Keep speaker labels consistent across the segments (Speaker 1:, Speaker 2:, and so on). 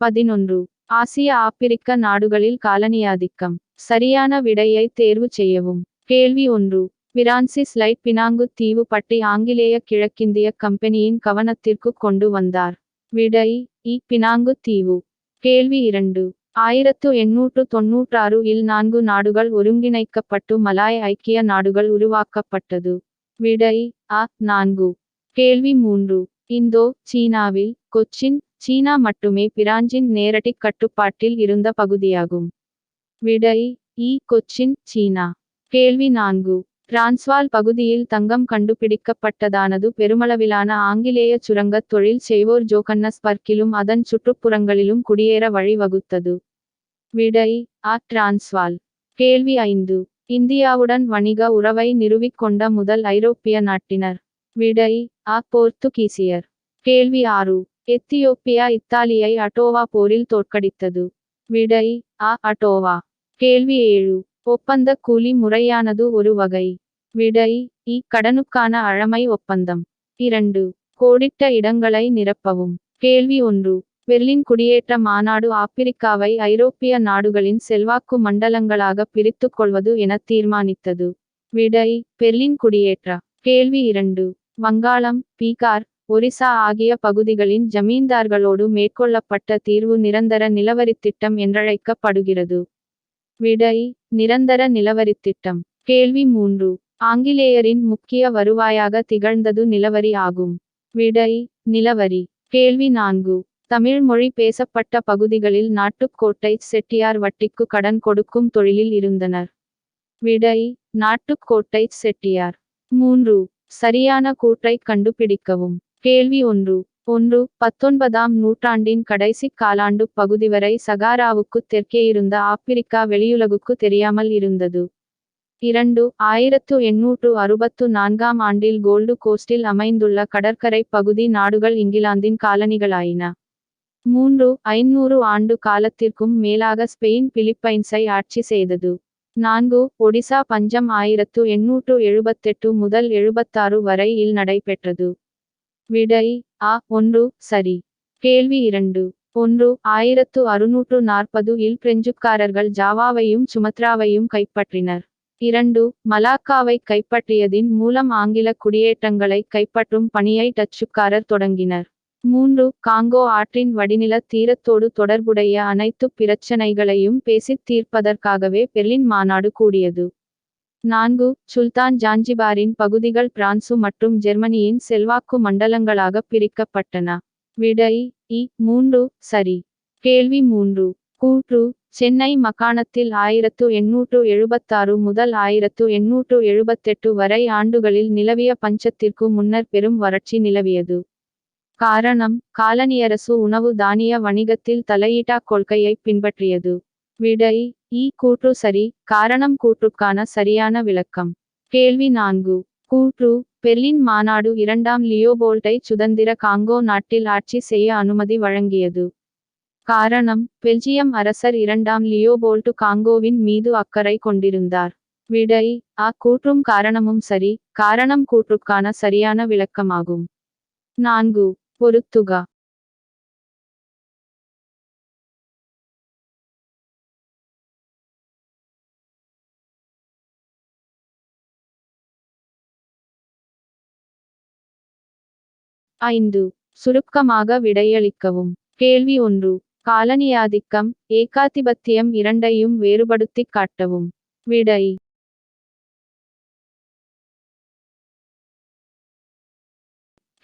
Speaker 1: 11. ஆசிய ஆப்பிரிக்க நாடுகளில் காலனியாதிக்கம். சரியான விடையை தேர்வு செய்யவும். கேள்வி 1. பிரான்சிஸ் லைட் பினாங்கு தீவு பற்றி ஆங்கிலேய கிழக்கிந்திய கம்பெனியின் கவனத்திற்கு கொண்டு வந்தார். விடை இ. பினாங்கு தீவு. கேள்வி 2. 1896 இல் 4 நாடுகள் ஒருங்கிணைக்கப்பட்டு மலாய் ஐக்கிய நாடுகள் உருவாக்கப்பட்டது. விடை அ. 4. கேள்வி 3. இந்தோ சீனாவில் கொச்சின் சீனா மட்டுமே பிரான்சின் நேரடி கட்டுப்பாட்டில் இருந்த பகுதியாகும். விடை இ. கொச்சின் சீனா. கேள்வி 4. டிரான்ஸ்வால் பகுதியில் தங்கம் கண்டுபிடிக்கப்பட்டதானது பெருமளவிலான ஆங்கிலேய சுரங்கத் தொழில் செய்வோர் ஜோகன்னஸ்பர்க்கிலும் அதன் சுற்றுப்புறங்களிலும் குடியேற வழி வகுத்தது. விடை அ. டிரான்ஸ்வால். கேள்வி 5. இந்தியாவுடன் வணிக உறவை நிறுவிக் கொண்ட முதல் ஐரோப்பிய நாட்டினர். விடை அ. போர்த்துகீசியர். கேள்வி 6. எத்தியோப்பியா இத்தாலியை அட்டோவா போரில் தோற்கடித்தது. விடை அ. அட்டோவா. கேள்வி 7. ஒப்பந்த கூலி முறையானது ஒரு வகை. விடை இ. கடனுக்கான அழமை ஒப்பந்தம். 2. கோடிட்ட இடங்களை நிரப்பவும். கேள்வி 1. பெர்லின் குடியேற்ற மாநாடு ஆப்பிரிக்காவை ஐரோப்பிய நாடுகளின் செல்வாக்கு மண்டலங்களாக பிரித்துக் கொள்வது என தீர்மானித்தது. விடை பெர்லின் குடியேற்ற. கேள்வி 2. வங்காளம் பீகார் ஒரிசா ஆகிய பகுதிகளின் ஜமீன்தார்களோடு மேற்கொள்ளப்பட்ட தீர்வு நிரந்தர நிலவரித்திட்டம் என்றழைக்கப்படுகிறது. விடை நிரந்தர நிலவரித்திட்டம். கேள்வி 3. ஆங்கிலேயரின் முக்கிய வருவாயாக திகழ்ந்தது நிலவரி ஆகும். விடை நிலவரி. கேள்வி 4. தமிழ் மொழி பேசப்பட்ட பகுதிகளில் நாட்டுக்கோட்டை செட்டியார் வட்டிக்கு கடன் கொடுக்கும் தொழிலில் இருந்தனர். விடை நாட்டுக்கோட்டை செட்டியார். 3. சரியான கூற்றை கண்டுபிடிக்கவும். கேள்வி 1. 19ஆம் நூற்றாண்டின் கடைசிக் காலாண்டு பகுதி வரை சகாராவுக்கு தெற்கே இருந்த ஆப்பிரிக்கா வெளியுலகுக்கு தெரியாமல் இருந்தது. 2. 1864ஆம் ஆண்டில் கோல்டு கோஸ்டில் அமைந்துள்ள கடற்கரை பகுதி நாடுகள் இங்கிலாந்தின் காலனிகளாயின. 3. 500 ஆண்டு காலத்திற்கும் மேலாக ஸ்பெயின் பிலிப்பைன்ஸை ஆட்சி செய்தது. 4. ஒடிசா பஞ்சம் 1878 முதல் 76 வரை இல் நடைபெற்றது. விடை அ. 1 சரி. கேள்வி 2. 1640 இல் பிரெஞ்சுக்காரர்கள் ஜாவாவையும் சுமத்ராவையும் கைப்பற்றினர். 2. மலாக்காவை கைப்பற்றியதின் மூலம் ஆங்கில குடியேற்றங்களை கைப்பற்றும் பணியை டச்சுக்காரர் தொடங்கினர். 3. காங்கோ ஆற்றின் வடிநில தீரத்தோடு தொடர்புடைய அனைத்து பிரச்சனைகளையும் பேசித் தீர்ப்பதற்காகவே பெர்லின் மாநாடு கூடியது. 4. சுல்தான் ஜாஞ்சிபாரின் பகுதிகள் பிரான்சு மற்றும் ஜெர்மனியின் செல்வாக்கு மண்டலங்களாக பிரிக்கப்பட்டன. விடை இ. 3 சரி. கேள்வி 3. கூற்று சென்னை மாகாணத்தில் 1876 முதல் 1878 வரை ஆண்டுகளில் நிலவிய பஞ்சத்திற்கு முன்னர் பெரும் வறட்சி நிலவியது. காரணம் காலனியரசு உணவு தானிய வணிகத்தில் தலையீட்டாக் கொள்கையை பின்பற்றியது. விடை இ. கூற்று சரி. காரணம் கூற்றுக்கான சரியான விளக்கம். கேள்வி 4. கூற்று பெர்லின் மாநாடு 2ஆம் லியோபோல்ட்டை சுதந்திர காங்கோ நாட்டில் ஆட்சி செய்ய அனுமதி வழங்கியது. காரணம் பெல்ஜியம் அரசர் 2ஆம் லியோபோல்ட்டு காங்கோவின் மீது அக்கறை கொண்டிருந்தார். விடை அ. கூற்றும் காரணமும் சரி. காரணம் கூற்றுக்கான சரியான விளக்கமாகும். 4. பொருத்துக. ஐந்து. சுருக்கமாக விடையளிக்கவும். கேள்வி 1. காலனியாதிக்கம் ஏகாதிபத்தியம் இரண்டையும் வேறுபடுத்திக் காட்டவும். விடை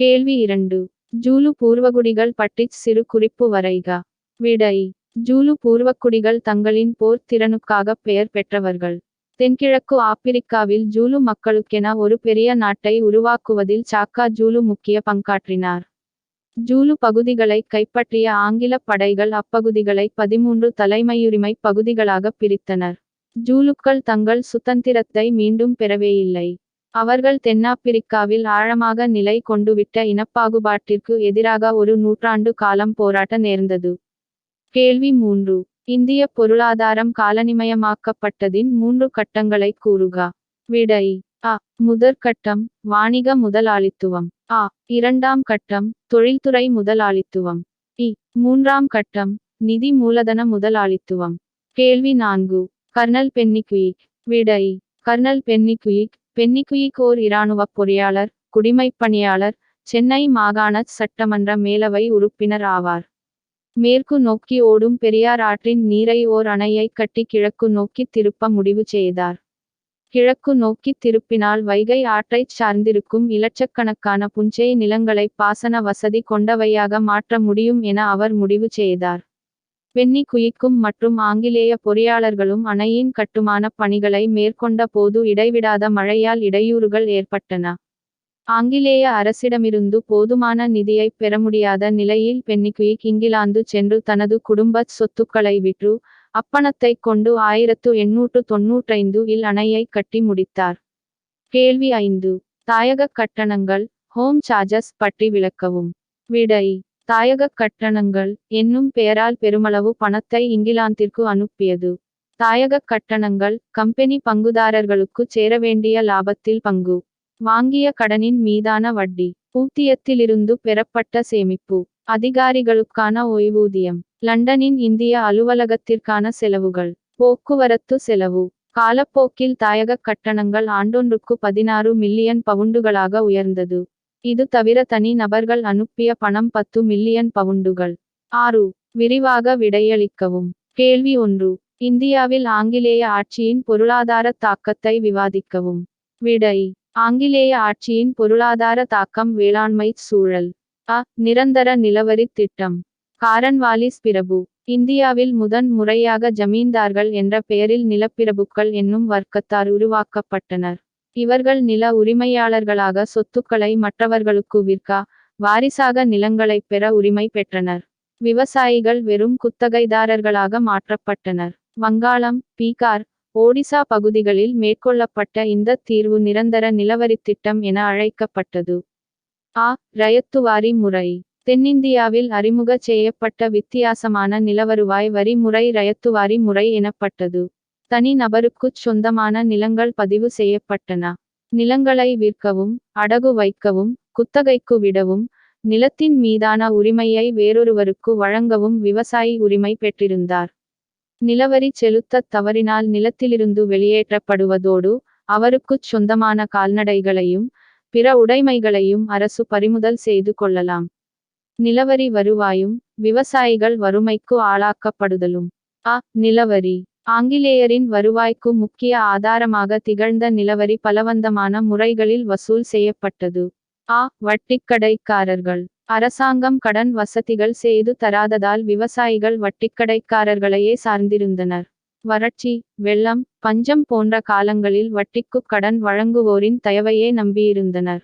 Speaker 1: கேள்வி 2. ஜூலு பூர்வகுடிகள் பற்றிச் சிறு குறிப்பு வரைக. விடை ஜூலு பூர்வக்குடிகள் தங்களின் போர் திறனுக்காக பெயர் பெற்றவர்கள். தென்கிழக்கு ஆப்பிரிக்காவில் ஜூலு மக்களுக்கென ஒரு பெரிய நாட்டை உருவாக்குவதில் சாக்கா ஜூலு முக்கிய பங்காற்றினார். ஜூலு பகுதிகளை கைப்பற்றிய ஆங்கில படைகள் அப்பகுதிகளை 13 தலைமையுரிமை பகுதிகளாக பிரித்தனர். ஜூலுக்கள் தங்கள் சுதந்திரத்தை மீண்டும் பெறவேயில்லை. அவர்கள் தென்னாப்பிரிக்காவில் ஆழமாக நிலை கொண்டுவிட்ட இனப்பாகுபாட்டிற்கு எதிராக ஒரு நூற்றாண்டு காலம் போராட்ட நேர்ந்தது. கேள்வி 3. இந்திய பொருளாதாரம் காலனிமயமாக்கப்பட்டதின் 3 கட்டங்களை கூறுக. விடை அ. முதற்கட்டம் வாணிக முதலாளித்துவம். அ. இரண்டாம் கட்டம் தொழில்துறை முதலாளித்துவம். இ. மூன்றாம் கட்டம் நிதி மூலதன முதலாளித்துவம். கேள்வி 4. Colonel Pennycuick. விடை. Colonel Pennycuick. பென்னிக்விக் ஓர் இராணுவப் பொறியாளர், குடிமைப்பணியாளர், சென்னை மாகாண சட்டமன்ற மேலவை உறுப்பினர் ஆவார். மேற்கு நோக்கி ஓடும் பெரியார் ஆற்றின் நீரை ஓர் அணையை கட்டி கிழக்கு நோக்கி திருப்ப முடிவு செய்தார். கிழக்கு நோக்கி திருப்பினால் வைகை ஆற்றைச் சார்ந்திருக்கும் இலட்சக்கணக்கான புஞ்சை நிலங்களை பாசன வசதி கொண்டவையாக மாற்ற முடியும் என அவர் முடிவு செய்தார். பென்னிக்விக்கும் மற்றும் ஆங்கிலேய பொறியாளர்களும் அணையின் கட்டுமான பணிகளை மேற்கொண்ட போது இடைவிடாத மழையால் இடையூறுகள் ஏற்பட்டன. ஆங்கிலேய அரசிடமிருந்து போதுமான நிதியை பெற முடியாத நிலையில் பென்னிக்விக் இங்கிலாந்து சென்று தனது குடும்பச் சொத்துக்களை விற்று அப்பணத்தைக் கொண்டு 1895 இல் அணையை கட்டி முடித்தார். கேள்வி 5. தாயகக் கட்டணங்கள் ஹோம் சார்ஜஸ் பற்றி விளக்கவும். விடை. தாயகக் கட்டணங்கள் என்னும் பெயரால் பெருமளவு பணத்தை இங்கிலாந்திற்கு அனுப்பியது. தாயகக் கட்டணங்கள் கம்பெனி பங்குதாரர்களுக்கு சேரவேண்டிய லாபத்தில் பங்கு, வாங்கிய கடனின் மீதான வட்டி, ஊதியத்திலிருந்து பெறப்பட்ட சேமிப்பு, அதிகாரிகளுக்கான ஓய்வூதியம், லண்டனின் இந்திய அலுவலகத்திற்கான செலவுகள், போக்குவரத்து செலவு. காலப்போக்கில் தாயகக் கட்டணங்கள் ஆண்டொன்றுக்கு 16 மில்லியன் பவுண்டுகளாக உயர்ந்தது. இது தவிர தனி நபர்கள் அனுப்பிய பணம் 10 மில்லியன் பவுண்டுகள். 6. விரிவாக விடையளிக்கவும். கேள்வி 1. இந்தியாவில் ஆங்கிலேய ஆட்சியின் பொருளாதார தாக்கத்தை விவாதிக்கவும். விடை. ஆங்கிலேய ஆட்சியின் பொருளாதார தாக்கம் வேளாண்மை சூழல். நிரந்தர நிலவரி திட்டம். காரன்வாலிஸ் பிரபு. இந்தியாவில் முதன் முறையாக ஜமீன்தார்கள் என்ற பெயரில் நிலப்பிரபுக்கள் என்னும் வர்க்கத்தார் உருவாக்கப்பட்டனர். இவர்கள் நில உரிமையாளர்களாக சொத்துக்களை மற்றவர்களுக்கு விற்க, வாரிசாக நிலங்களைப் பெற உரிமை பெற்றனர். விவசாயிகள் வெறும் குத்தகைதாரர்களாக மாற்றப்பட்டனர். வங்காளம், பீகார், ஒடிசா பகுதிகளில் மேற்கொள்ளப்பட்ட இந்த தீர்வு நிரந்தர நிலவரித் திட்டம் என அழைக்கப்பட்டது. ரயத்துவாரி முறை. தென்னிந்தியாவில் அறிமுக செய்யப்பட்ட வித்தியாசமான நிலவருவாய் வரி முறை ரயத்துவாரி முறை எனப்பட்டது. தனி நபருக்குச் சொந்தமான நிலங்கள் பதிவு செய்யப்பட்டன. நிலங்களை விற்கவும், அடகு வைக்கவும், குத்தகைக்கு விடவும், நிலத்தின் மீதான உரிமையை வேறொருவருக்கு வழங்கவும் விவசாயி உரிமை பெற்றிருந்தார். நிலவரி செலுத்தத் தவறினால் நிலத்திலிருந்து வெளியேற்றப்படுவதோடு, அவருக்குச் சொந்தமான கால்நடைகளையும் பிற உடைமைகளையும் அரசு பறிமுதல் செய்து கொள்ளலாம். நிலவரி வருவாயும் விவசாயிகள் வறுமைக்கு ஆளாக்கப்படுதலும். நிலவரி. ஆங்கிலேயரின் வருவாய்க்கு முக்கிய ஆதாரமாக திகழ்ந்த நிலவரி பலவந்தமான முறைகளில் வசூல் செய்யப்பட்டது. வட்டிக்கடைக்காரர்கள். அரசாங்கம் கடன் வசதிகள் செய்து தராததால் விவசாயிகள் வட்டிக்கடைக்காரர்களையே சார்ந்திருந்தனர். வறட்சி, வெள்ளம், பஞ்சம் போன்ற காலங்களில் வட்டிக்கு கடன் வழங்குவோரின் தயவையே நம்பியிருந்தனர்.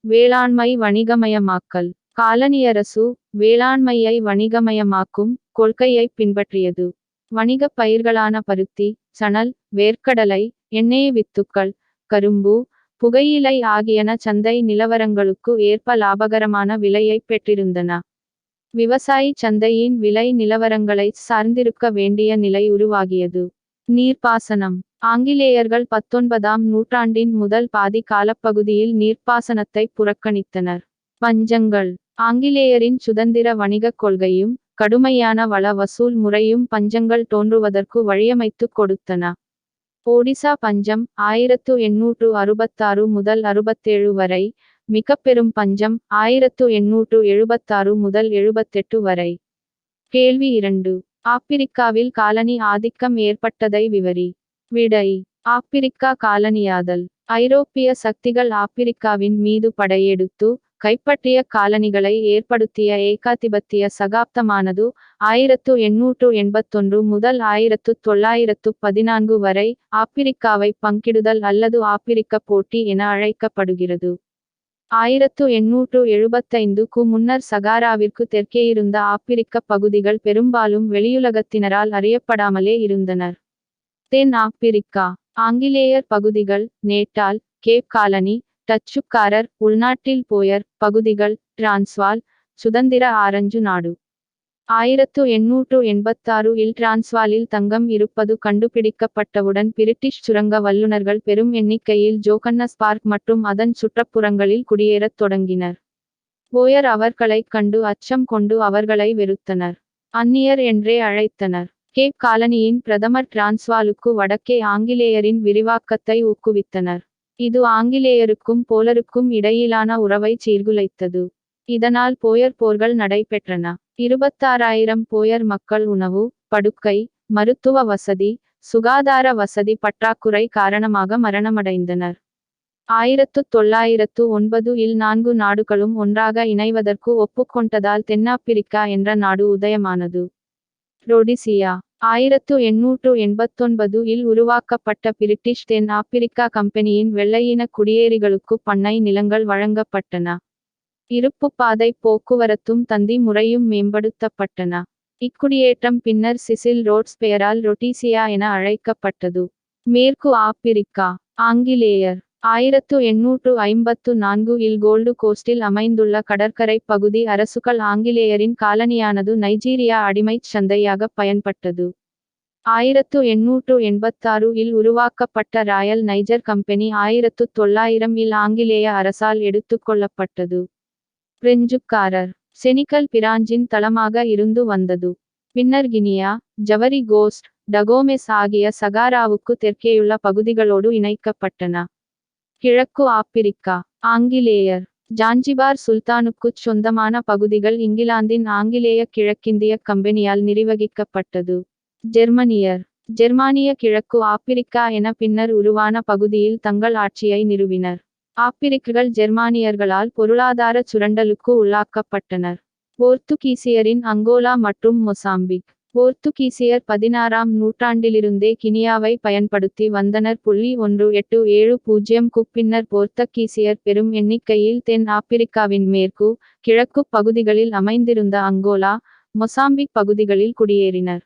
Speaker 1: வேளாண்மை வணிகமயமாக்கல். காலனியரசு வேளாண்மையை வணிகமயமாக்கும் கொள்கையை பின்பற்றியது. வணிகப் பயிர்களான பருத்தி, சணல், வேர்க்கடலை, எண்ணெய் வித்துக்கள், கரும்பு, புகையிலை ஆகியன சந்தை நிலவரங்களுக்கு ஏற்ப லாபகரமான விலையை பெற்றிருந்தன. விவசாயி சந்தையின் விலை நிலவரங்களை சார்ந்திருக்க வேண்டிய நிலை உருவாகியது. நீர்ப்பாசனம். ஆங்கிலேயர்கள் 19ஆம் நூற்றாண்டின் முதல் பாதி காலப்பகுதியில் நீர்ப்பாசனத்தை புறக்கணித்தனர். பஞ்சங்கள். ஆங்கிலேயரின் சுதந்திர வணிகக் கொள்கையும் கடுமையான வள வசூல் முறையும் பஞ்சங்கள் தோன்றுவதற்கு வழியமைத்துக் கொடுத்தன. ஒடிசா பஞ்சம் 1866 முதல் 67 வரை, மிகப்பெரும் பஞ்சம் 1876 முதல் 78 வரை. கேள்வி 2. ஆப்பிரிக்காவில் காலனி ஆதிக்கம் ஏற்பட்டதை விவரி. விடை. ஆப்பிரிக்கா காலனியாதல். ஐரோப்பிய சக்திகள் ஆப்பிரிக்காவின் மீது படையெடுத்து கைப்பற்றிய காலனிகளை ஏற்படுத்திய ஏகாதிபத்திய சகாப்தமானது 1881 முதல் 1914 வரை ஆப்பிரிக்காவை பங்கிடுதல் அல்லது ஆப்பிரிக்க போட்டி என அழைக்கப்படுகிறது. 1875க்கு முன்னர் சகாராவிற்கு தெற்கேயிருந்த ஆப்பிரிக்க பகுதிகள் பெரும்பாலும் வெளியுலகத்தினரால் அறியப்படாமலே இருந்தனர். தென் ஆப்பிரிக்கா. ஆங்கிலேயர் பகுதிகள் நேட்டால், கேப் காலனி, டச்சுக்காரர் உள்நாட்டில் போயர் பகுதிகள், டிரான்ஸ்வால், சுதந்திர ஆரஞ்சு நாடு. 1886 இல் டிரான்ஸ்வாலில் தங்கம் இருப்பது கண்டுபிடிக்கப்பட்டவுடன் பிரிட்டிஷ் சுரங்க வல்லுநர்கள் பெரும் எண்ணிக்கையில் ஜோகன்னஸ்பர்க் மற்றும் அதன் சுற்றுப்புறங்களில் குடியேறத் தொடங்கினர். போயர் அவர்களைக் கண்டு அச்சம் கொண்டு அவர்களை வெறுத்தனர். அந்நியர் என்றே அழைத்தனர். கேப் காலனியின் பிரதமர் டிரான்ஸ்வாலுக்கு வடக்கே ஆங்கிலேயரின் விரிவாக்கத்தை ஊக்குவித்தனர். இது ஆங்கிலேயருக்கும் போலருக்கும் இடையிலான உறவை சீர்குலைத்தது. இதனால் போயர் போர்கள் நடைபெற்றன. 26,000 போயர் மக்கள் உணவு, படுக்கை, மருத்துவ வசதி, சுகாதார வசதி பற்றாக்குறை காரணமாக மரணமடைந்தனர். 1909 இல் 4 நாடுகளும் ஒன்றாக இணைவதற்கு ஒப்புக்கொண்டதால் தென்னாப்பிரிக்கா என்ற நாடு உதயமானது. ரொடிசியா 1889 இல் உருவாக்கப்பட்ட பிரிட்டிஷ் தென் ஆப்பிரிக்கா கம்பெனியின் வெள்ளையின குடியேறிகளுக்கு பண்ணை நிலங்கள் வழங்கப்பட்டன. இருப்புப்பாதை போக்குவரத்தும் தந்தி முறையும் மேம்படுத்தப்பட்டன. இக்குடியேற்றம் பின்னர் சிசில் ரோட்ஸ் பெயரால் ரொட்டீசியா என அழைக்கப்பட்டது. மேற்கு ஆப்பிரிக்கா ஆங்கிலேயர் 1854 இல் கோல்டு கோஸ்டில் அமைந்துள்ள கடற்கரை பகுதி அரசுகள் ஆங்கிலேயரின் காலனியானது நைஜீரியா அடிமைச் சந்தையாக பயன்பட்டது. 1886 இல் உருவாக்கப்பட்ட ராயல் நைஜர் கம்பெனி 1900 இல் ஆங்கிலேய அரசால் எடுத்துக்கொள்ளப்பட்டது. பிரெஞ்சுக்காரர் செனிகல் பிரான்சின் தளமாக இருந்து வந்தது. பின்னர் கினியா, ஜவரி கோஸ்ட், டகோமெஸ் ஆகிய சகாராவுக்கு தெற்கேயுள்ள பகுதிகளோடு இணைக்கப்பட்டன. கிழக்கு ஆப்பிரிக்கா ஆங்கிலேயர் ஜாஞ்சிபார் சுல்தானுக்குச் சொந்தமான பகுதிகள் இங்கிலாந்தின் ஆங்கிலேய கிழக்கிந்திய கம்பெனியால் நிர்வகிக்கப்பட்டது. ஜெர்மனியர் ஜெர்மானிய கிழக்கு ஆப்பிரிக்கா என பின்னர் உருவான பகுதியில் தங்கள் ஆட்சியை நிறுவினர். ஆப்பிரிக்கர்கள் ஜெர்மானியர்களால் பொருளாதார சுரண்டலுக்கு உள்ளாக்கப்பட்டனர். போர்த்துகீசியரின் அங்கோலா மற்றும் மொசாம்பிக் போர்த்துகீசியர் 16ஆம் நூற்றாண்டிலிருந்தே கினியாவை பயன்படுத்தி வந்தனர். 1870 பின்னர் போர்த்துகீசியர் பெரும் எண்ணிக்கையில் தென் ஆப்பிரிக்காவின் மேற்கு, கிழக்கு பகுதிகளில் அமைந்திருந்த அங்கோலா, மொசாம்பிக் பகுதிகளில் குடியேறினர்.